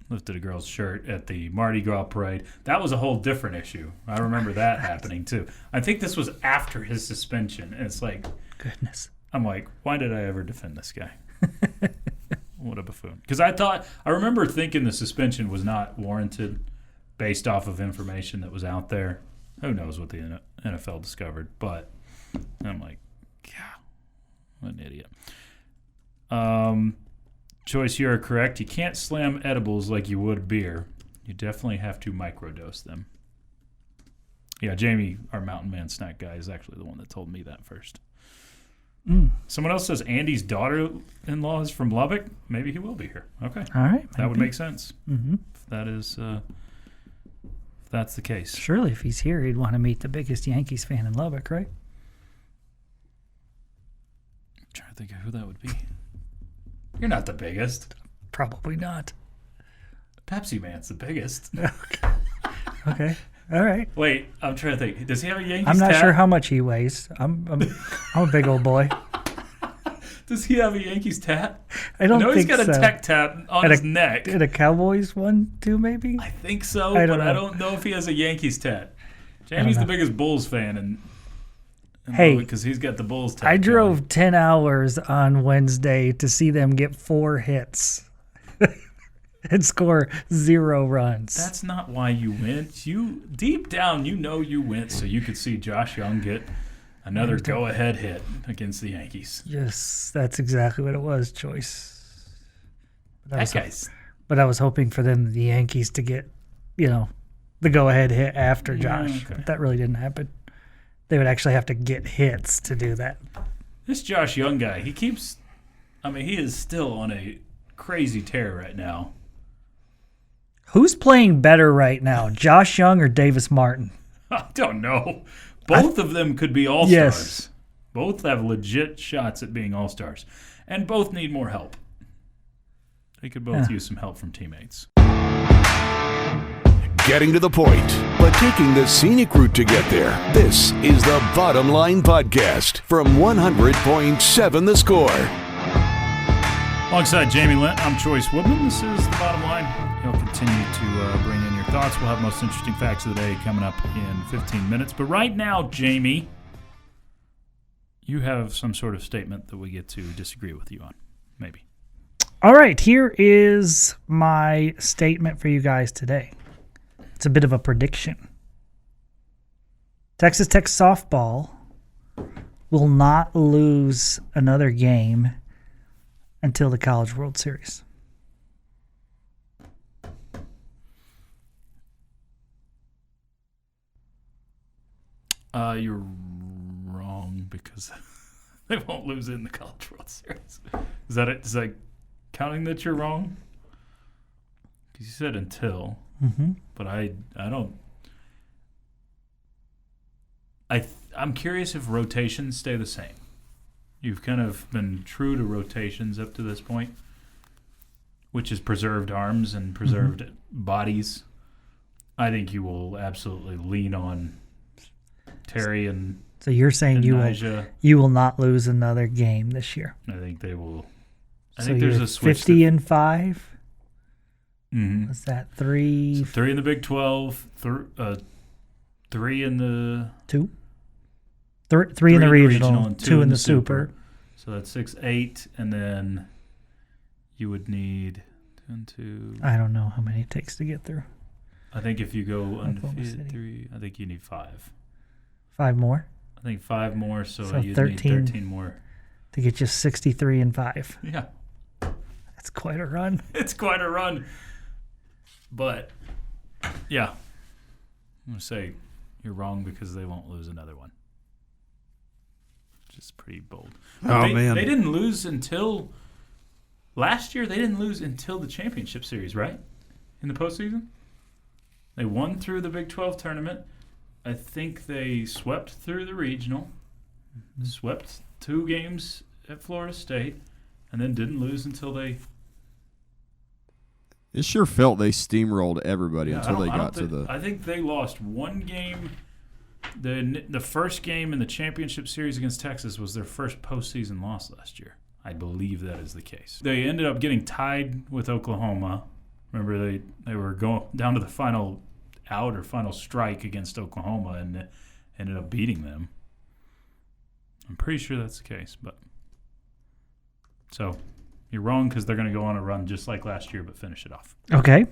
lifted a girl's shirt at the Mardi Gras parade. That was a whole different issue. I remember that happening too. I think this was after his suspension. And it's like, Goodness. I'm like, why did I ever defend this guy? What a buffoon. Because I remember thinking the suspension was not warranted based off of information that was out there. Who knows what the NFL discovered. But I'm like, yeah, what an idiot. Choice, you are correct. You can't slam edibles like you would beer. You definitely have to microdose them. Yeah, Jamie, our Mountain Man snack guy, is actually the one that told me that first. Someone else says Andy's daughter-in-law is from Lubbock. Maybe he will be here. Okay. All right. That would make sense. Mm-hmm. If that is, if that's the case. Surely, if he's here, he'd want to meet the biggest Yankees fan in Lubbock, right? I'm trying to think of who that would be. You're not the biggest. Probably not. Pepsi Man's the biggest. Okay. All right. Wait, I'm trying to think. Does he have a Yankees I'm not tat? sure how much he weighs. I'm a big old boy. Does he have a Yankees tat? I don't know think he's got so. a tech tat on his neck. And a Cowboys one too, maybe. I think so, I don't but I know. don't know if he has a Yankees tat. Jamie's the know. biggest Bulls fan, and Hey, because he's got the Bulls tat. I drove 10 hours on Wednesday to see them get 4 hits and score 0 runs. That's not why you went. You deep down, you know you went so you could see Josh Young get another go-ahead hit against the Yankees. Yes, that's exactly what it was, Choice. That guy's. But I was hoping for them, the Yankees, to get, the go-ahead hit after Josh. okay. But that really didn't happen. They would actually have to get hits to do that. This Josh Young guy, he is still on a crazy tear right now. Who's playing better right now, Josh Young or Davis Martin? I don't know. Both of them could be all-stars. Yes. Both have legit shots at being all-stars. And both need more help. They could both use some help from teammates. Getting to the point, but taking the scenic route to get there. This is the Bottom Line Podcast from 100.7 The Score. Alongside Jamie Lent, I'm Chois Woodman. This is The Bottom Line. He'll continue to bring in your thoughts. We'll have most interesting facts of the day coming up in 15 minutes. But right now, Jamie, you have some sort of statement that we get to disagree with you on. Maybe. All right, here is my statement for you guys today. It's a bit of a prediction. Texas Tech softball will not lose another game until the College World Series. You're wrong because They won't lose in the College World Series. Is that it? Is that counting that you're wrong? Because you said until, but I don't. I'm curious if rotations stay the same. You've kind of been true to rotations up to this point, which is preserved arms and preserved bodies. I think you will absolutely lean on Terry and. So you're saying you will not lose another game this year? I think they will. I So think there's you're a switch. 50 and 5. Mm-hmm. Was that 3? So 3 in the Big 12, 3 in the 2. 3 in the regional, and 2 in the super. So that's 6, 8, and then you would need 10, 2. I don't know how many it takes to get through. I think if you go Oklahoma undefeated City. 3, I think you need 5. 5 more I think 5 more, so you'd 13 need 13 more. to get you 63 and 5. Yeah. That's quite a run. It's quite a run. But, yeah. I'm going to say you're wrong because they won't lose another one. Which is pretty bold. Man. They didn't lose until last year. They didn't lose until the championship series, right? In the postseason? They won through the Big 12 tournament. I think they swept through the regional, swept 2 games at Florida State, and then didn't lose until they... It sure felt they steamrolled everybody until they got to the... I think they lost 1 game. The first game in the championship series against Texas was their first postseason loss last year. I believe that is the case. They ended up getting tied with Oklahoma. Remember, they were going down to the final out or final strike against Oklahoma and ended up beating them. I'm pretty sure that's the case, but so you're wrong because they're going to go on a run just like last year, but finish it off. Okay.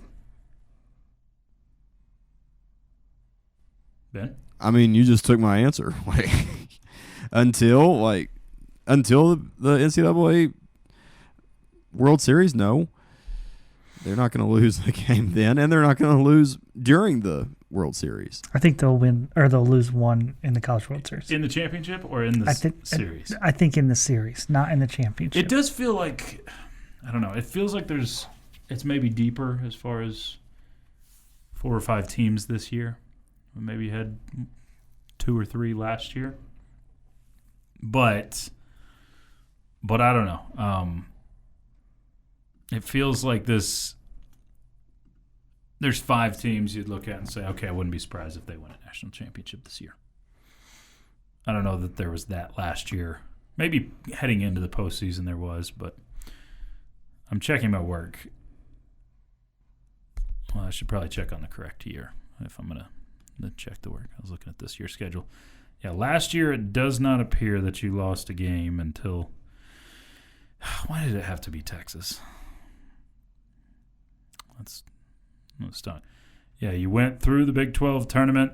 Ben? I mean, you just took my answer. Until the NCAA World Series, no. They're not going to lose the game then, and they're not going to lose during the World Series. I think they'll win, or they'll lose 1 in the College World Series. In the championship or in the series? I think in the series, not in the championship. It does feel like, I don't know, it feels like it's maybe deeper as far as 4 or 5 teams this year. Maybe you had 2 or 3 last year. But I don't know. It feels like there's 5 teams you'd look at and say, okay, I wouldn't be surprised if they win a national championship this year. I don't know that there was that last year. Maybe heading into the postseason there was, but I'm checking my work. Well, I should probably check on the correct year if I'm going to check the work. I was looking at this year's schedule. Yeah, last year it does not appear that you lost a game until... Why did it have to be Texas? Let's start. Yeah, you went through the Big 12 tournament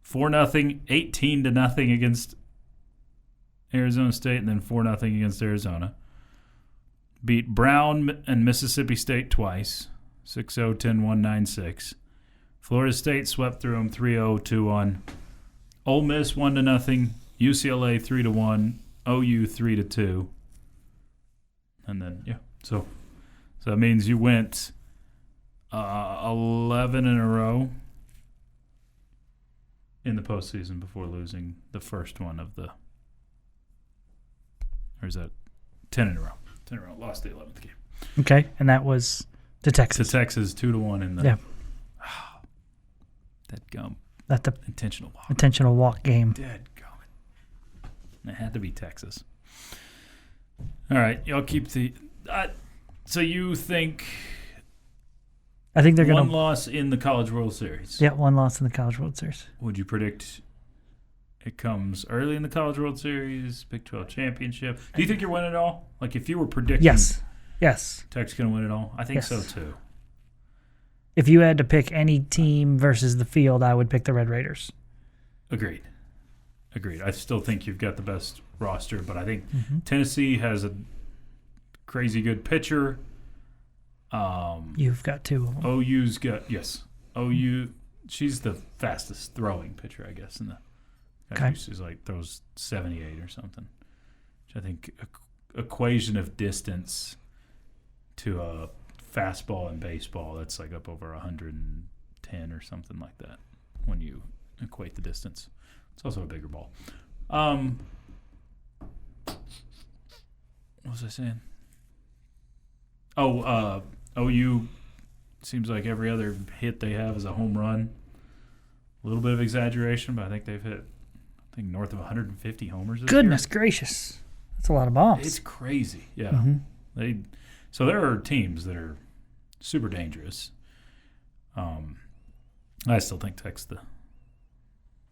4-0, 18-0 against Arizona State, and then 4-0 against Arizona. Beat Brown and Mississippi State twice, 6-0, 10-1, 9-6. Florida State swept through them 3-0, 2-1. Ole Miss 1-0, UCLA 3-1, OU 3-2. And then, yeah, so that means you went 11 in a row in the postseason before losing the first one of the, or is that 10 in a row? 10 in a row, lost the 11th game. Okay, and that was to Texas. To Texas, 2-1 in the. Yeah. That gum. That's the Intentional walk. intentional walk game. Dead gum. It had to be Texas. All right, y'all keep the. So you think? I think they're going one to. loss in the College World Series. Yeah, 1 loss in the College World Series. Would you predict it comes early in the College World Series, Big 12 championship? Do you think you're winning it all? Like if you were predicting, Yes. Tech's going to win it all. I think so too. If you had to pick any team versus the field, I would pick the Red Raiders. Agreed. I still think you've got the best roster, but I think Tennessee has a crazy good pitcher. You've got 2 of them. OU's got OU. She's the fastest throwing pitcher, I guess. In the Okay. she's like throws 78 or something. which I think equation of distance to a fastball in baseball, that's like up over 110 or something like that when you equate the distance. It's also a bigger ball. What was I saying? OU seems like every other hit they have is a home run. A little bit of exaggeration, but I think they've hit north of 150 homers this Goodness year. gracious. That's a lot of bombs. It's crazy. Yeah. Mm-hmm. So there are teams that are super dangerous. I still think Tech's the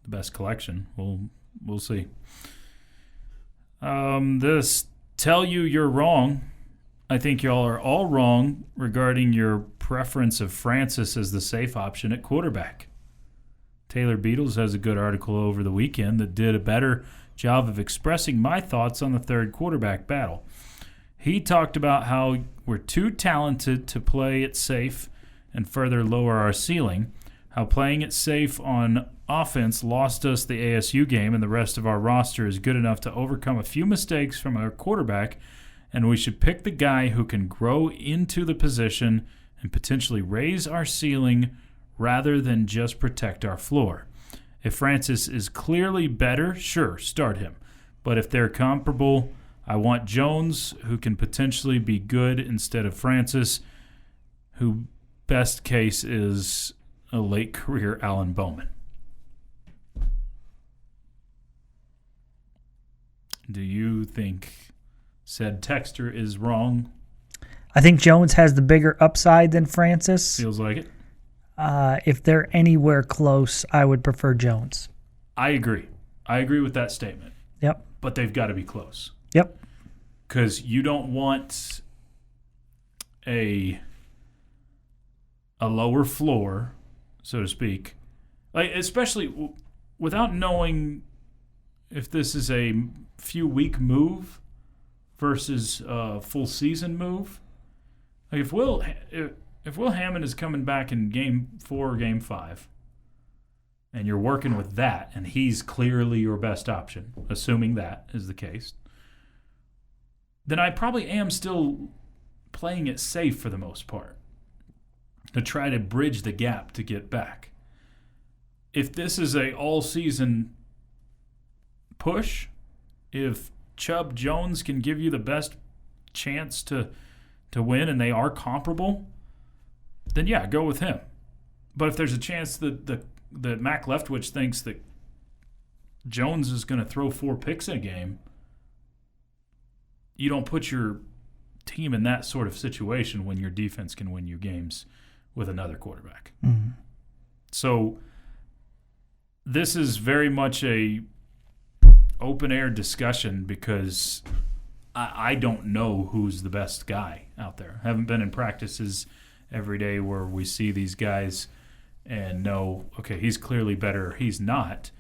best collection. We'll see. This tell you you're wrong. I think y'all are all wrong regarding your preference of Francis as the safe option at quarterback. Taylor Beatles has a good article over the weekend that did a better job of expressing my thoughts on the third quarterback battle. He talked about how we're too talented to play it safe and further lower our ceiling, how playing it safe on offense lost us the ASU game and the rest of our roster is good enough to overcome a few mistakes from our quarterback, and we should pick the guy who can grow into the position and potentially raise our ceiling rather than just protect our floor. If Francis is clearly better, sure, start him. But if they're comparable, I want Jones, who can potentially be good instead of Francis, who best case is a late career Alan Bowman. Do you think said texter is wrong? I think Jones has the bigger upside than Francis. Feels like it. If they're anywhere close, I would prefer Jones. I agree. I agree with that statement. Yep. But they've got to be close. Yep. Because you don't want a lower floor, so to speak, like especially without knowing if this is a few week move versus a full season move. Like if Will Hammond is coming back in Game 4 or Game 5, and you're working with that, and he's clearly your best option, assuming that is the case, then I probably am still playing it safe for the most part to try to bridge the gap to get back. If this is a all-season push, if Chubb Jones can give you the best chance to win and they are comparable, then yeah, go with him. But if there's a chance that Mac Leftwich thinks that Jones is going to throw 4 picks in a game, you don't put your team in that sort of situation when your defense can win you games with another quarterback. Mm-hmm. So this is very much a open-air discussion because I don't know who's the best guy out there. I haven't been in practices every day where we see these guys and know, okay, he's clearly better, he's not.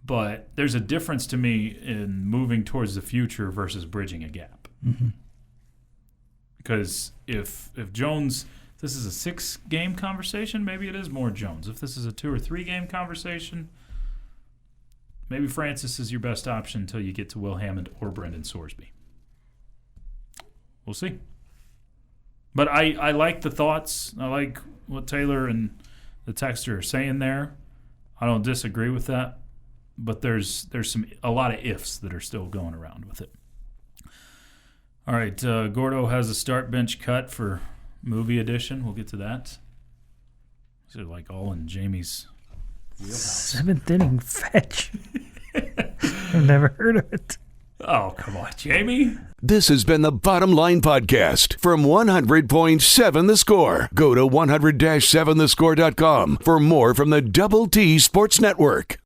But there's a difference to me in moving towards the future versus bridging a gap. Mm-hmm. Because if Jones, this is a 6-game conversation, maybe it is more Jones. If this is a 2 or 3-game conversation, maybe Francis is your best option until you get to Will Hammond or Brendan Sorsby. We'll see. But I like the thoughts. I like what Taylor and the texter are saying there. I don't disagree with that. But there's a lot of ifs that are still going around with it. All right, Gordo has a start bench cut for movie edition. We'll get to that. These are like all in Jamie's wheelhouse. 7th inning fetch. I've never heard of it. Oh, come on, Jamie. This has been the Bottom Line Podcast from 100.7 The Score. Go to 100-7thescore.com for more from the Double T Sports Network.